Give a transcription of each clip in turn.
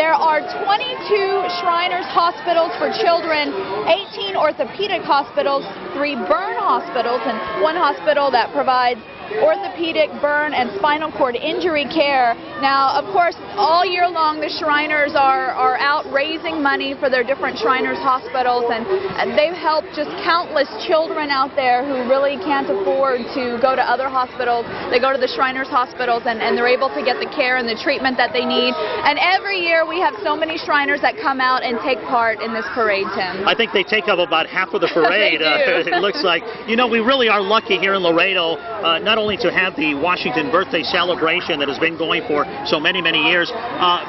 There are 22 Shriners hospitals for children, 18 orthopedic hospitals, 3 burn hospitals, and 1 hospital that provides orthopedic, burn, and spinal cord injury care. Now, of course, all year long the Shriners are out raising money for their different Shriners hospitals, and they've helped just countless children out there who really can't afford to go to other hospitals. They go to the Shriners hospitals, and they're able to get the care and the treatment that they need. And every year we have so many Shriners that come out and take part in this parade, Tim. I think they take up about half of the parade. It looks like. You know, we really are lucky here in Laredo, not only to have the Washington birthday celebration that has been going for so many years,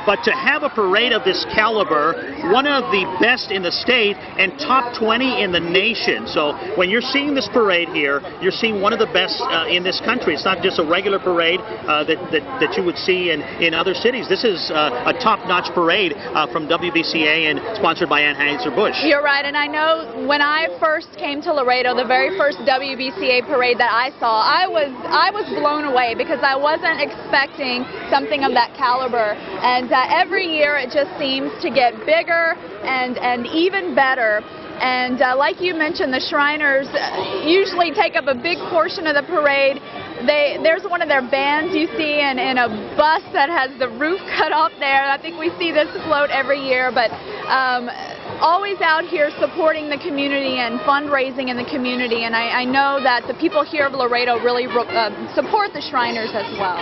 but to have a parade of this caliber, one of the best in the state and top 20 in the nation. So when you're seeing this parade here, you're seeing one of the best in this country. It's not just a regular parade that you would see in other cities. This is a top-notch parade from WBCA and sponsored by Anheuser-Busch. You're right, and I know when I first came to Laredo, the very first WBCA parade that I saw, I was blown away because I wasn't expecting something of that caliber. And every year it just seems to get bigger and even better. And like you mentioned, the Shriners usually take up a big portion of the parade. There's one of their bands you see in a bus that has the roof cut off there. I think we see this float every year, but always out here supporting the community and fundraising in the community, and I know that the people here of Laredo really support the Shriners as well.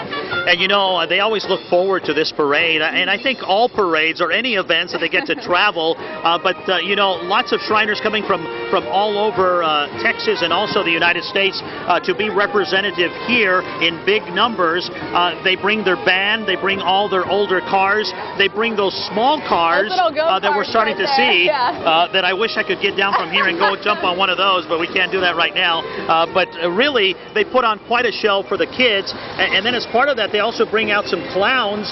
And you know, they always look forward to this parade, and I think all parades or any events that they get to travel, but you know, lots of Shriners coming from all over Texas and also the United States to be representative here in big numbers. They bring their band, they bring all their older cars, they bring those small cars that we're starting to see. Yeah. That I wish I could get down from here and go jump on one of those, but we can't do that right now. But really, they put on quite a show for the kids, and then as part of that, they also bring out some clowns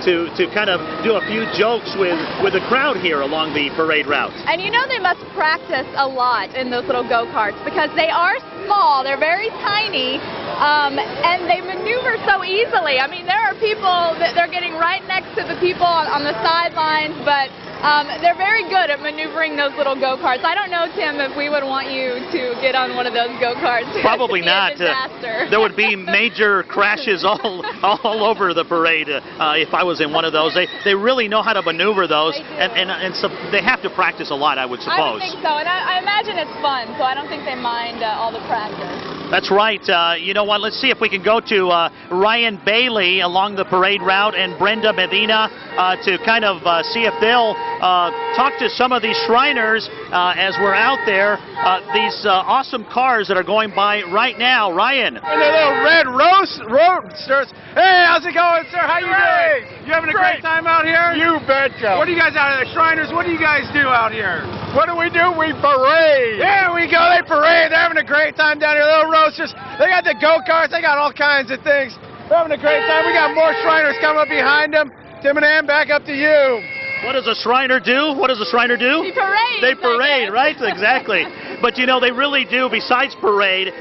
to kind of do a few jokes with the crowd here along the parade route. And you know they must practice a lot in those little go-karts because they are small, they're very tiny, and they maneuver so easily. I mean, there are people that they're getting right next to the people on the sidelines, but they're very good at maneuvering those little go-karts. I don't know, Tim, if we would want you to get on one of those go-karts. Probably not. There would be major crashes all over the parade if I was in one of those. They really know how to maneuver those, and so they have to practice a lot, I would suppose. I would think so, and I imagine it's fun, so I don't think they mind all the practice. That's right. You know what? Let's see if we can go to Ryan Bailey along the parade route and Brenda Medina to kind of see if they'll talk to some of these Shriners as we're out there. These awesome cars that are going by right now. Ryan. And the little red roadsters. Hey, how's it going, sir? How you doing? You having a great time out here? You betcha. What do you guys out there? Shriners, what do you guys do out here? What do? We parade. There we go. They parade. They're having a great time down here. Little roasters. They got the go-karts. They got all kinds of things. They're having a great time. We got more Shriners coming up behind them. Tim and Ann, back up to you. What does a Shriner do? What does a Shriner do? They parade. They parade, right? Exactly. But you know, they really do, besides parade,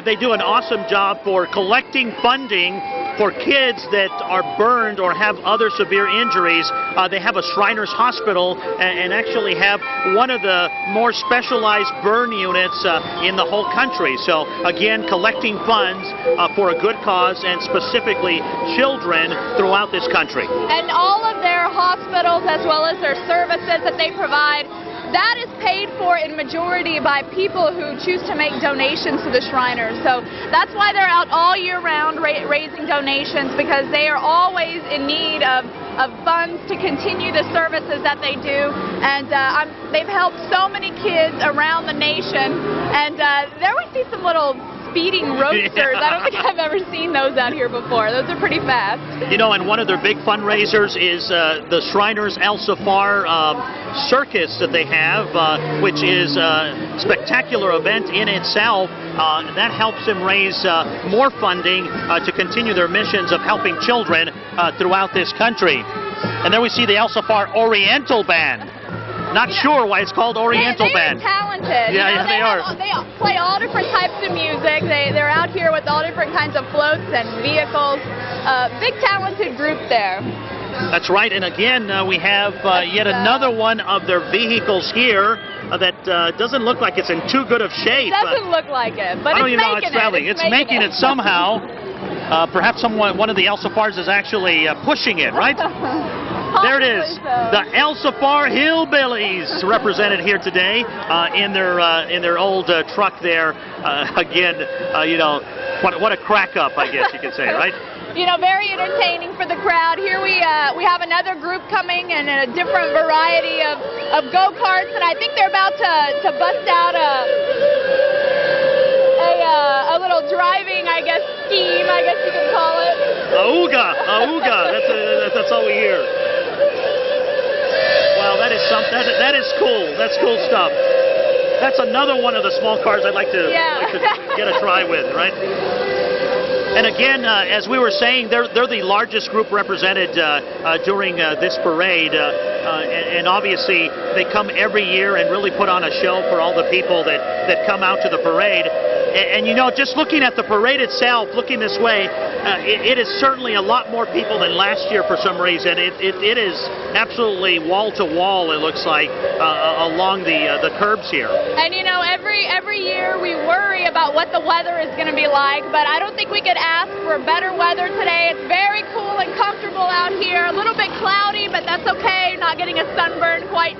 they do an awesome job for collecting funding for kids that are burned or have other severe injuries. They have a Shriners hospital and actually have one of the more specialized burn units in the whole country. So again, collecting funds for a good cause, and specifically children throughout this country. And all of their hospitals, as well as their services that they provide, that is paid for in majority by people who choose to make donations to the Shriners. So that's why they're out all year round raising donations, because they are always in need of funds to continue the services that they do. And they've helped so many kids around the nation. And there we see some little speeding roadsters. I don't think I've ever seen those out here before. Those are pretty fast. You know, and one of their big fundraisers is the Shriners El Safar circus that they have, which is a spectacular event in itself. That helps them raise more funding to continue their missions of helping children throughout this country. And there we see the El Safar Oriental Band. Not sure why it's called Oriental Band. They're talented. Yeah, they are. They play all different types of music. They're out here with all different kinds of floats and vehicles. Big talented group there. That's right, and again, we have yet another one of their vehicles here that doesn't look like it's in too good of shape. Doesn't look like it, but I don't it's even know how making it's traveling. it. It's making it somehow. Perhaps one of the El-Safars is actually pushing it, right? There it is. So. The El-Safar Hillbillies represented here today in their old truck there. Again, you know, what a crack up, I guess you could say, right? You know, very entertaining for the crowd. Here we have another group coming and a different variety of go-karts, and I think they're about to bust out a little driving, I guess, scheme, I guess you could call it. Auga. That's all we hear. Wow, that is something. That is cool. That's cool stuff. That's another one of the small cars I'd like to get a try with, right? And again, as we were saying, they're the largest group represented during this parade, and obviously they come every year and really put on a show for all the people that come out to the parade. And you know, just looking at the parade itself, looking this way, it is certainly a lot more people than last year for some reason. It is absolutely wall to wall, it looks like, along the curbs here. And you know, every year we worry about what the weather is going to be like, but I don't think we could ask for better weather today. It's very cool and comfortable out here. A little bit cloudy, but that's okay. Not getting a sunburn quite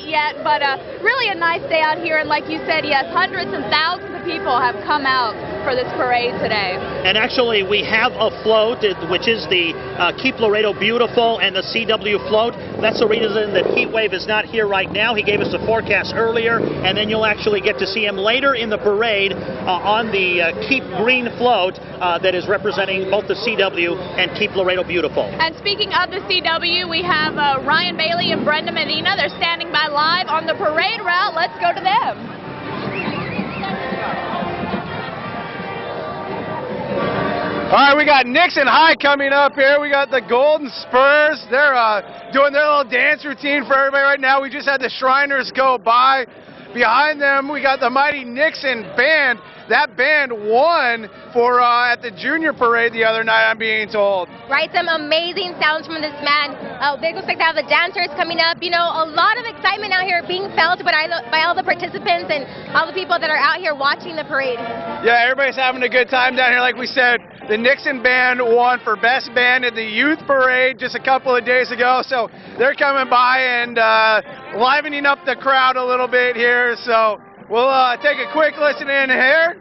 yet, but really a nice day out here. And like you said, yes, hundreds and thousands of people have come out for this parade today. And actually, we have a float, which is the Keep Laredo Beautiful and the CW float. That's the reason that Heatwave is not here right now. He gave us the forecast earlier, and then you'll actually get to see him later in the parade on the Keep Green float that is representing both the CW and Keep Laredo Beautiful. And speaking of the CW, we have Ryan Bailey and Brenda Medina. They're standing by live on the parade route. Let's go to them. All right, we got Nixon High coming up here. We got the Golden Spurs. They're doing their little dance routine for everybody right now. We just had the Shriners go by. Behind them, we got the mighty Nixon Band. That band won for at the junior parade the other night, I'm being told. Right, some amazing sounds from this man. Big respect to have the dancers coming up. You know, a lot of excitement out here being felt by all the participants and all the people that are out here watching the parade. Yeah, everybody's having a good time down here. Like we said, the Nixon Band won for Best Band at the Youth Parade just a couple of days ago. So they're coming by and livening up the crowd a little bit here. So we'll take a quick listen in here.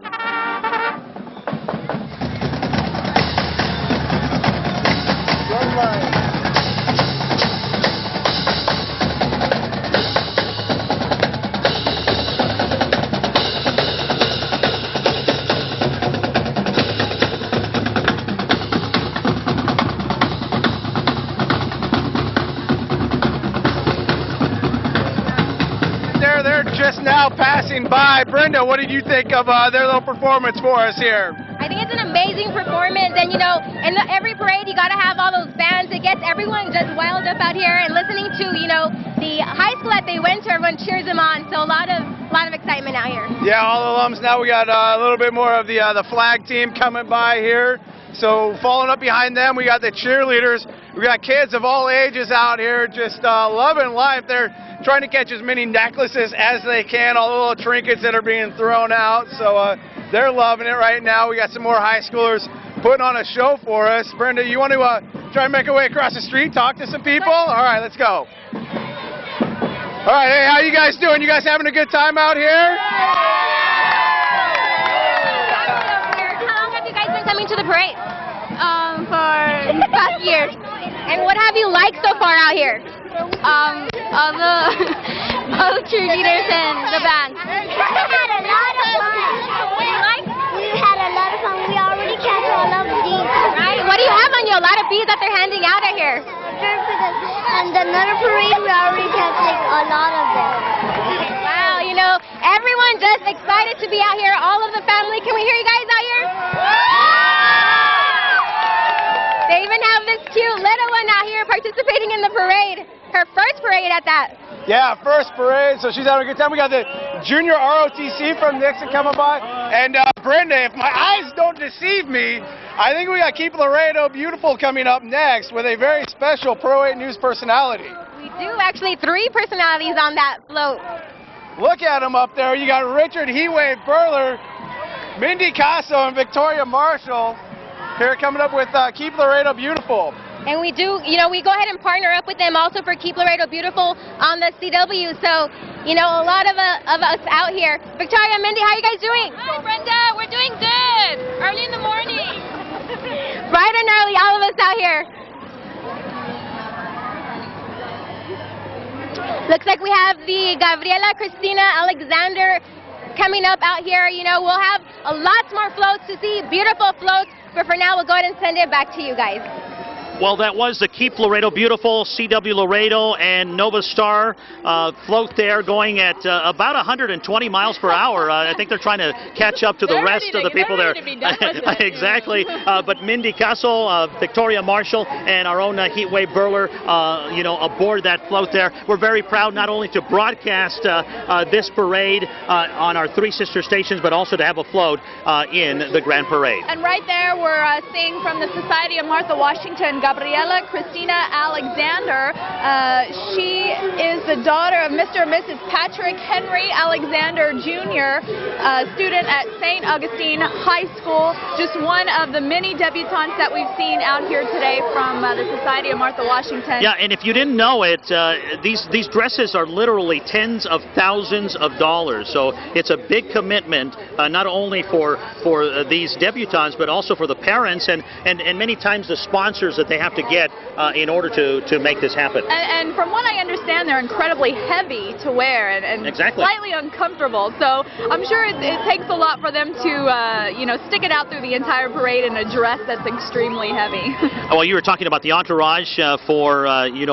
They're just now passing by. Brenda, what did you think of their little performance for us here? I think it's an amazing performance, and you know, in every parade you got to have all those bands. It gets everyone just wild up out here, and listening to, you know, the high school that they went to, everyone cheers them on. So a lot of excitement out here. Yeah, all the alums. Now we got a little bit more of the flag team coming by here. So following up behind them, we got the cheerleaders. We got kids of all ages out here just loving life. They're trying to catch as many necklaces as they can, all the little trinkets that are being thrown out. So they're loving it right now. We got some more high schoolers putting on a show for us. Brenda, you want to try and make our way across the street, talk to some people? All right, let's go. All right, hey, how you guys doing? You guys having a good time out here? How long have you guys been coming to the parade? For past years. And what have you liked so far out here? All the cheerleaders and the band. We had a lot of fun. We had a lot of fun. We already catch all of these. Right. What do you have on you? A lot of beads that they're handing out here. And another parade, we already catch like a lot of them. Wow, you know, everyone just excited to be out here. All of the family. Can we hear you guys out here? They even have this cute little one out here participating in the parade. her first parade at that. Yeah, first parade, so she's having a good time. We got the junior ROTC from Nixon coming by. And Brenda, if my eyes don't deceive me, I think we got Keep Laredo Beautiful coming up next with a very special Pro 8 News personality. We do actually 3 personalities on that float. Look at them up there. You got Richard Heatwave Burler, Mindy Casso, and Victoria Marshall here coming up with Keep Laredo Beautiful. And we do, we go ahead and partner up with them also for Keep Laredo Beautiful on the CW. So, a lot of us out here. Victoria, Mindy, how are you guys doing? Hi, Brenda. We're doing good. Early in the morning. Bright and early, all of us out here. Looks like we have the Gabriela Cristina Alexander coming up out here. We'll have lots more floats to see, beautiful floats. But for now, we'll go ahead and send it back to you guys. Well, that was the Keep Laredo Beautiful, CW Laredo, and Nova Star float there going at about 120 miles per hour. I think they're trying to catch up to the rest of the people there. Exactly. But Mindy Casso, Victoria Marshall, and our own Heatwave Burler, aboard that float there. We're very proud not only to broadcast this parade on our 3 sister stations, but also to have a float in the Grand Parade. And right there, we're seeing from the Society of Martha Washington, Gabriela Cristina Alexander. She is the daughter of Mr. and Mrs. Patrick Henry Alexander Jr., student at St. Augustine High School. Just one of the many debutantes that we've seen out here today from the Society of Martha Washington. Yeah, and if you didn't know it, these dresses are literally tens of thousands of dollars. So it's a big commitment, not only for these debutantes, but also for the parents and many times the sponsors that they have to get in order to make this happen. And from what I understand, they're incredibly heavy to wear and exactly. Slightly uncomfortable. So I'm sure it takes a lot for them to, stick it out through the entire parade in a dress that's extremely heavy. Well, you were talking about the entourage for,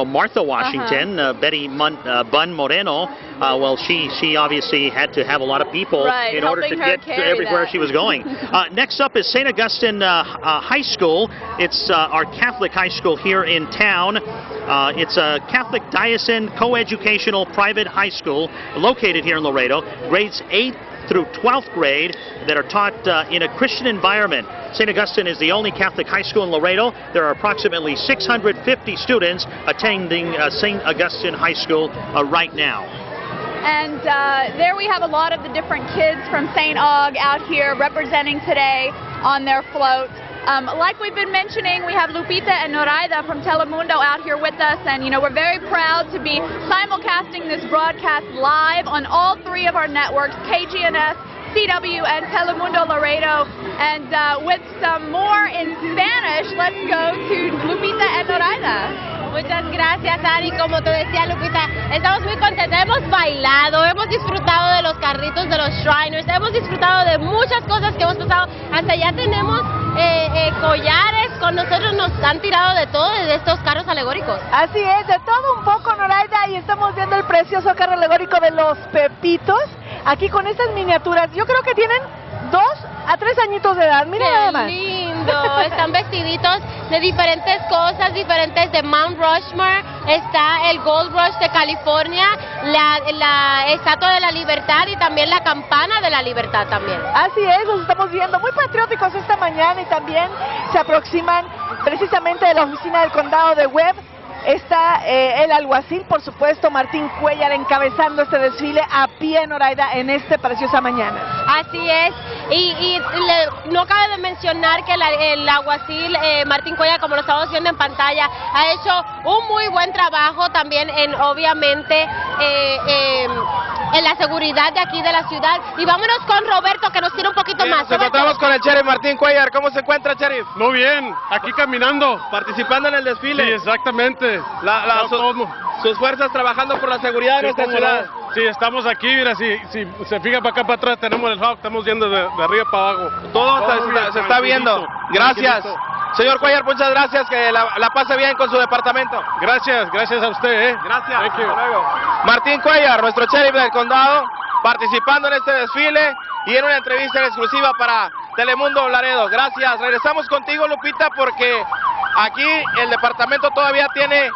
Martha Washington, Betty Bun Moreno. Well, she obviously had to have a lot of people in order to get to everywhere she was going. Next up is St. Augustine High School. It's our Catholic high school here in town. It's a Catholic diocesan coeducational private high school located here in Laredo. Grades 8th through 12th grade that are taught in a Christian environment. St. Augustine is the only Catholic high school in Laredo. There are approximately 650 students attending St. Augustine High School right now. And there we have a lot of the different kids from St. Aug out here representing today on their float. Like we've been mentioning, we have Lupita and Noraida from Telemundo out here with us, and we're very proud to be simulcasting this broadcast live on all 3 of our networks, KGNS, CW, and Telemundo Laredo. And with some more in Spanish, let's go to Lupita and Noraida. Muchas gracias, Ari. Como te decía, Lupita, estamos muy contentos. Hemos bailado, hemos disfrutado de los carritos de los Shriners, hemos disfrutado de muchas cosas que hemos pasado. Hasta ya tenemos collares, con nosotros nos han tirado de todo de estos carros alegóricos. Así es, de todo un poco, Noraida, y estamos viendo el precioso carro alegórico de los Pepitos, aquí con estas miniaturas. Yo creo que tienen 2 a 3 añitos de edad, mira nada más. Lindo, están vestiditos de diferentes cosas, diferentes de Mount Rushmore, está el Gold Rush de California, la Estatua de la Libertad y también la Campana de la Libertad también. Así es, los estamos viendo muy patrióticos esta mañana y también se aproximan precisamente de la oficina del condado de Webb. Está el alguacil, por supuesto, Martín Cuellar, encabezando este desfile a pie, Noraida, en esta preciosa mañana. Así es, y no cabe de mencionar que el alguacil Martín Cuellar, como lo estamos viendo en pantalla, ha hecho un muy buen trabajo también obviamente, en la seguridad de aquí de la ciudad. Y vámonos con Roberto, que nos tiene un poquito más. Nos encontramos con el sheriff Martín Cuellar. ¿Cómo se encuentra, sheriff? Muy bien, aquí caminando. Participando en el desfile. Sí, exactamente. Sus fuerzas trabajando por la seguridad de nuestra ciudad. Sí, estamos aquí, mira, si se fija para acá para atrás, tenemos el hawk, estamos yendo de arriba para abajo. Todo se está viendo. Gracias. Señor Cuellar, muchas gracias, que la pase bien con su departamento. Gracias a usted. Gracias. Hasta luego. Martín Cuellar, nuestro sheriff del condado, participando en este desfile y en una entrevista en exclusiva para Telemundo Laredo. Gracias. Regresamos contigo, Lupita, porque aquí el departamento todavía tiene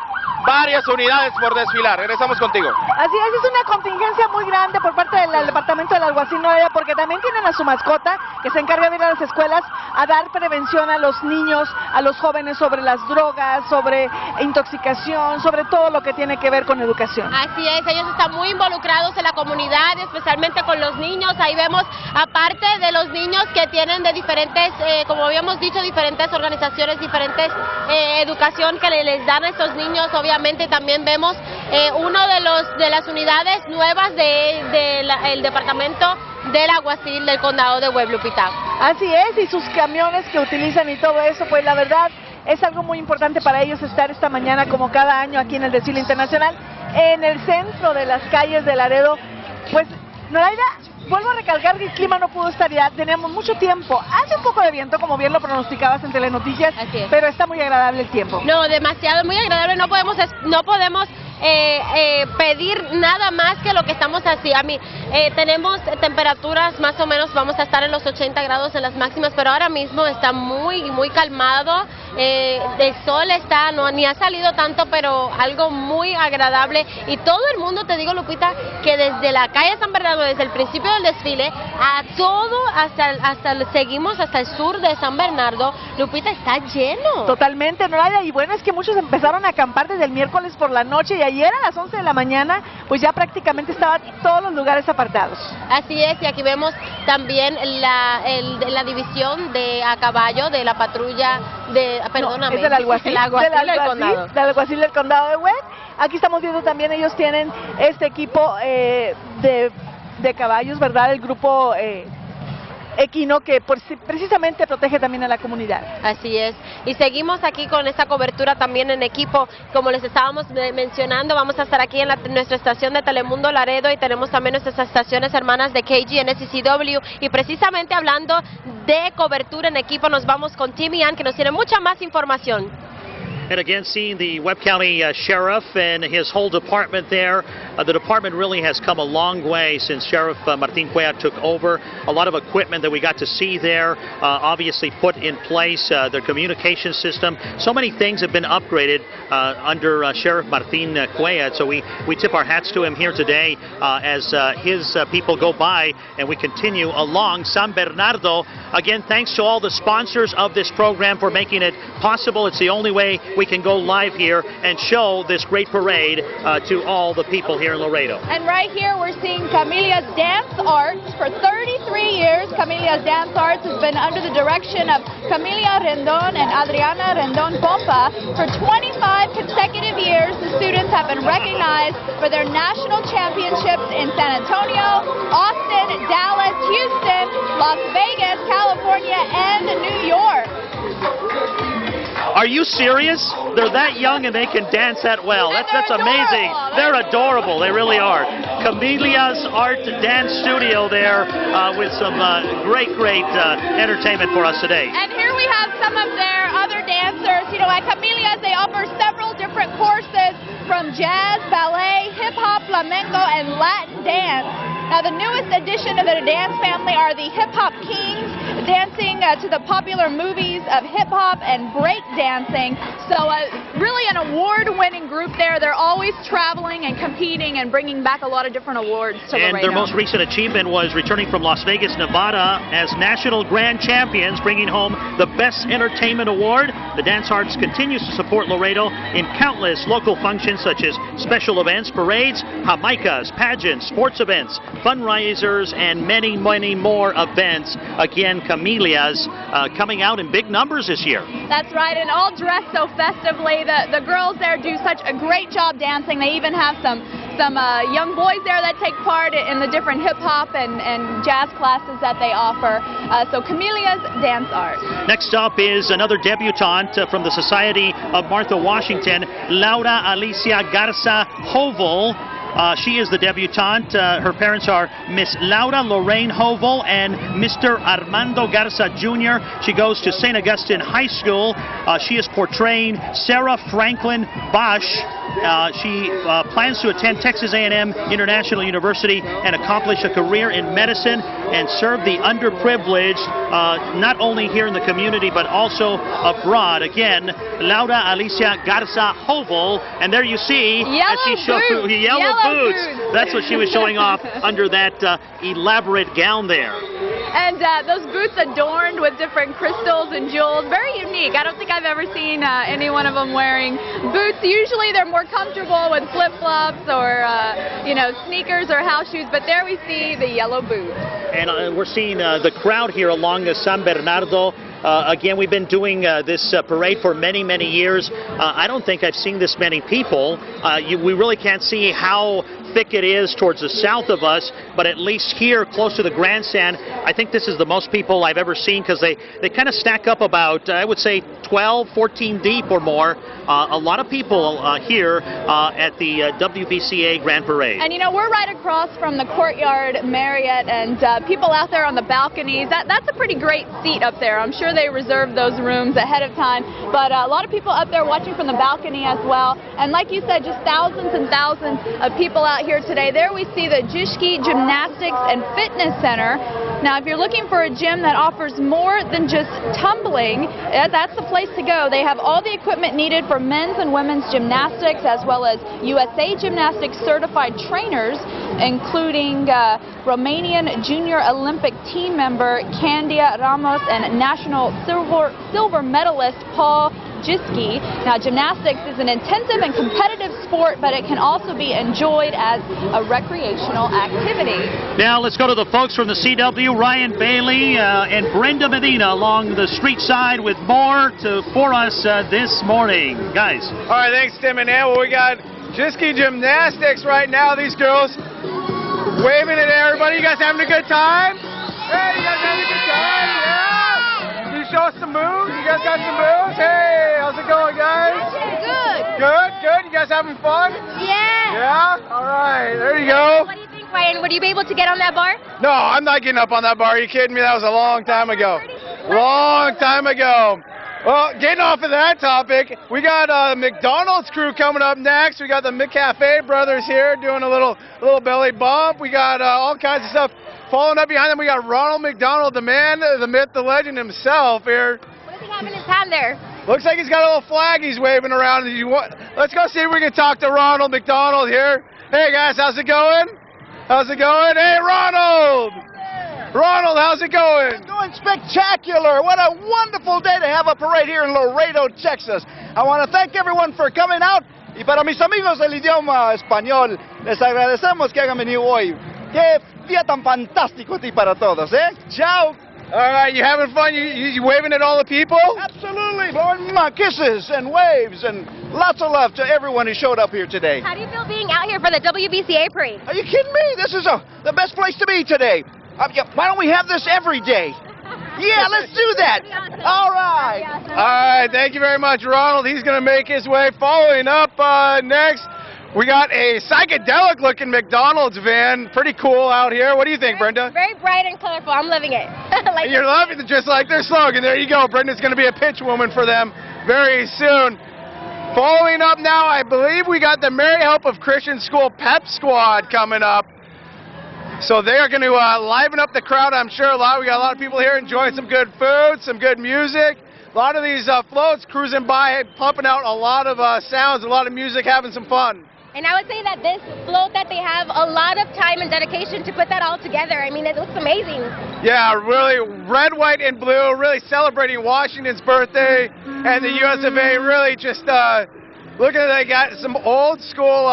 varias unidades por desfilar. Regresamos contigo. Así es una contingencia muy grande por parte del departamento del alguacil Noelia, porque también tienen a su mascota que se encarga de ir a las escuelas a dar prevención a los niños, a los jóvenes sobre las drogas, sobre intoxicación, sobre todo lo que tiene que ver con educación. Así es, ellos están muy involucrados en la comunidad, especialmente con los niños. Ahí vemos, aparte de los niños que tienen de diferentes, como habíamos dicho, diferentes organizaciones, diferentes educación que les dan a estos niños. Obviamente también vemos uno de las unidades nuevas del departamento del alguacil del condado de Webb, Lupita. Así es, y sus camiones que utilizan y todo eso, pues la verdad es algo muy importante para ellos estar esta mañana, como cada año aquí en el desfile internacional, en el centro de las calles de Laredo. Pues, Noraida, vuelvo a recalcar que el clima no pudo estar ya, teníamos mucho tiempo, hace un poco de viento, como bien lo pronosticabas en Telenoticias, pero está muy agradable el tiempo. No, demasiado, muy agradable, no podemos pedir nada más que lo que estamos así. Tenemos temperaturas más o menos, vamos a estar en los 80 grados en las máximas, pero ahora mismo está muy calmado. El sol está, ni ha salido tanto, pero algo muy agradable. Y todo el mundo, te digo, Lupita, que desde la calle San Bernardo, desde el principio del desfile, a todo, seguimos hasta el sur de San Bernardo, Lupita, está lleno. Totalmente, Noraida, y bueno, es que muchos empezaron a acampar desde el miércoles por la noche, y ayer a las 11 de la mañana, pues ya prácticamente estaban todos los lugares apartados. Así es, y aquí vemos también la división de a caballo de la patrulla perdóname, es el alguacil, del alguacil del condado de Webb. Aquí estamos viendo también, ellos tienen este equipo de caballos, ¿verdad? El grupo equino que precisamente protege también a la comunidad. Así es, y seguimos aquí con esta cobertura también en equipo, como les estábamos mencionando. Vamos a estar aquí en nuestra estación de Telemundo Laredo, y tenemos también nuestras estaciones hermanas de KGNS y CW, y precisamente hablando de cobertura en equipo, nos vamos con Timmy Ann, que nos tiene mucha más información. And again, seeing the Webb County Sheriff and his whole department there. The department really has come a long way since Sheriff Martin Cuellar took over. A lot of equipment that we got to see there, obviously put in place, their communication system. So many things have been upgraded under Sheriff Martin Cuellar. So we tip our hats to him here today as his people go by, and we continue along San Bernardo. Again, thanks to all the sponsors of this program for making it possible. It's the only way we can go live here and show this great parade to all the people here in Laredo. And right here we're seeing Camilia's Dance Arts. For 33 years, Camilia's Dance Arts has been under the direction of Camilia Rendon and Adriana Rendon Pompa. For 25 consecutive years, the students have been recognized for their national championships in San Antonio, Austin, Dallas, Houston, Las Vegas, California, and New York. Are you serious? They're that young and they can dance that well. That's amazing. They're adorable. They really are. Camilia's Art Dance Studio there with some great entertainment for us today. And here we have some of their other dancers. You know, at Camilia's they offer several different courses from jazz, ballet, hip-hop, flamenco, and Latin dance. Now, the newest addition to the dance family are the hip-hop kings, dancing to the popular movies of hip-hop and break dancing. So really an award-winning group there. They're always traveling and competing and bringing back a lot of different awards to Laredo. And their most recent achievement was returning from Las Vegas, Nevada as National Grand Champions, bringing home the Best Entertainment Award. The Dance Arts continues to support Laredo in countless local functions such as special events, parades, Jamaicas, pageants, sports events, fundraisers, and many more events. Again, Camilia's coming out in big numbers this year. That's right, and all dressed so festively. The girls there do such a great job dancing. They even have some young boys there that take part in the different hip-hop and jazz classes that they offer. So Camilia's Dance Art. Next up is another debutante from the Society of Martha Washington, Laura Alicia Garza Hovel. She is the debutante. Her parents are Miss Laura Lorraine Hovel and Mr. Armando Garza Jr. She goes to St. Augustine High School. She is portraying Sarah Franklin Bosch. She plans to attend Texas A&M International University and accomplish a career in medicine and serve the underprivileged, not only here in the community but also abroad. Again, Laura Alicia Garza Hovel, and there you see as she showed yellow boots. That's what she was showing off under that elaborate gown there. And those boots adorned with different crystals and jewels, very unique. I don't think I've ever seen any one of them wearing boots. Usually they're more comfortable with flip-flops or, you know, sneakers or house shoes, but there we see the yellow boots. And we're seeing the crowd here along the San Bernardo. Again, we've been doing this parade for many, many years. I don't think I've seen this many people. We really can't see how thick it is towards the south of us, but at least here close to the grandstand, I think this is the most people I've ever seen, because they kind of stack up about, I would say, 12, 14 deep or more. A lot of people here at the WBCA Grand Parade. And you know, we're right across from the Courtyard Marriott, and people out there on the balconies, that's a pretty great seat up there. I'm sure they reserved those rooms ahead of time, but a lot of people up there watching from the balcony as well. And like you said, just thousands and thousands of people out here today. There we see the Juszki Gymnastics and Fitness Center. Now, if you're looking for a gym that offers more than just tumbling, that's the place to go. They have all the equipment needed for men's and women's gymnastics, as well as USA Gymnastics certified trainers, including Romanian Junior Olympic team member Candia Ramos and national silver medalist Paul Juszki. Now, gymnastics is an intensive and competitive sport, but it can also be enjoyed as a recreational activity. Now, let's go to the folks from the CW, Ryan Bailey and Brenda Medina along the street side with more for us this morning. Guys. All right, thanks, Tim and Ann. Well, we got Juszki Gymnastics right now. These girls waving at everybody. You guys having a good time? Hey, you guys having a good time? Yeah? Can you show us some moves? You guys got some moves? Hey, how's it going, guys? Good. Good, good. You guys having fun? Yeah. Yeah? All right, there you go. What do you think, Ryan? Would you be able to get on that bar? No, I'm not getting up on that bar. Are you kidding me? That was a long time ago. Long time ago. Well, getting off of that topic, we got the McDonald's crew coming up next. We got the McCafe brothers here doing a little belly bump. We got all kinds of stuff. Following up behind them, we got Ronald McDonald, the man, the myth, the legend himself here. What does he have in his hand there? Looks like he's got a little flag he's waving around. Let's go see if we can talk to Ronald McDonald here. Hey guys, how's it going? How's it going? Hey Ronald! Ronald, how's it going? It's going spectacular. What a wonderful day to have a parade here in Laredo, Texas. I want to thank everyone for coming out. Y para mis amigos del idioma español, les agradecemos que hayan venido hoy. Qué día tan fantástico ti para todos, ¿eh? Ciao. All right, you having fun? You waving at all the people? Absolutely. Blowing kisses and waves and lots of love to everyone who showed up here today. How do you feel being out here for the WBCA parade? Are you kidding me? This is the best place to be today. Why don't we have this every day? Yeah, let's do that. Awesome. All right. Awesome. All right, thank you very much, Ronald. He's going to make his way. Following up next, we got a psychedelic-looking McDonald's van. Pretty cool out here. What do you think, Brenda? Very bright and colorful. I'm loving it. You're loving it, just like their slogan. There you go. Brenda's going to be a pitch woman for them very soon. Following up now, I believe we got the Mary Hope of Christian School Pep Squad coming up. So they are going to liven up the crowd, I'm sure. We got a lot of people here enjoying some good food, some good music. A lot of these floats cruising by, pumping out a lot of sounds, a lot of music, having some fun. And I would say that this float that they have a lot of time and dedication to put that all together. I mean, it looks amazing. Yeah, really red, white, and blue, really celebrating Washington's birthday and the US of A. Really just looking at, they got some old school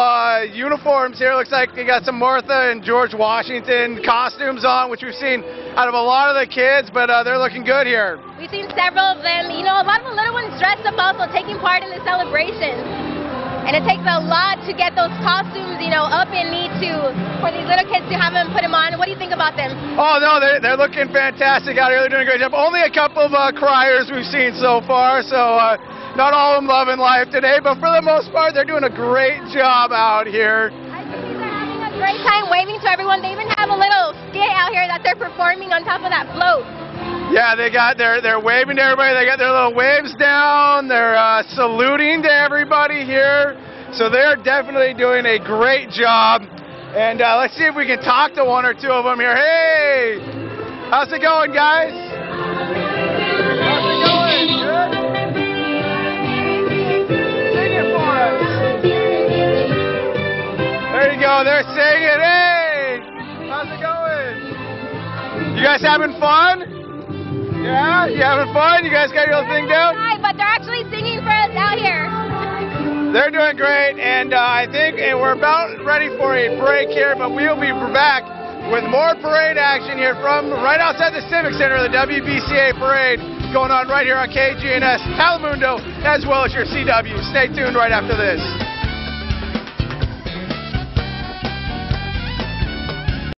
uniforms here. Looks like they got some Martha and George Washington costumes on, which we've seen out of a lot of the kids, but they're looking good here. We've seen several of them. You know, a lot of the little ones dressed up also, taking part in the celebration. And it takes a lot to get those costumes, you know, up and neat for these little kids to have them put them on. What do you think about them? Oh, no, they're looking fantastic out here. They're doing a great job. Only a couple of criers we've seen so far, so not all of them loving life today, but for the most part, they're doing a great job out here. I think they're having a great time waving to everyone. They even have a little skit out here that they're performing on top of that float. Yeah, they're waving to everybody. They got their little waves down. They're saluting to everybody here. So they're definitely doing a great job. And let's see if we can talk to one or two of them here. Hey, how's it going, guys? How's it going? Good? Sing it for us. There you go. They're singing. Hey, how's it going? You guys having fun? Yeah? You having fun? You guys got your little thing down? Hi, but they're actually singing for us out here. They're doing great, and I think we're about ready for a break here, but we'll be back with more parade action here from right outside the Civic Center, the WBCA parade going on right here on KGNS, Telemundo, as well as your CW. Stay tuned right after this.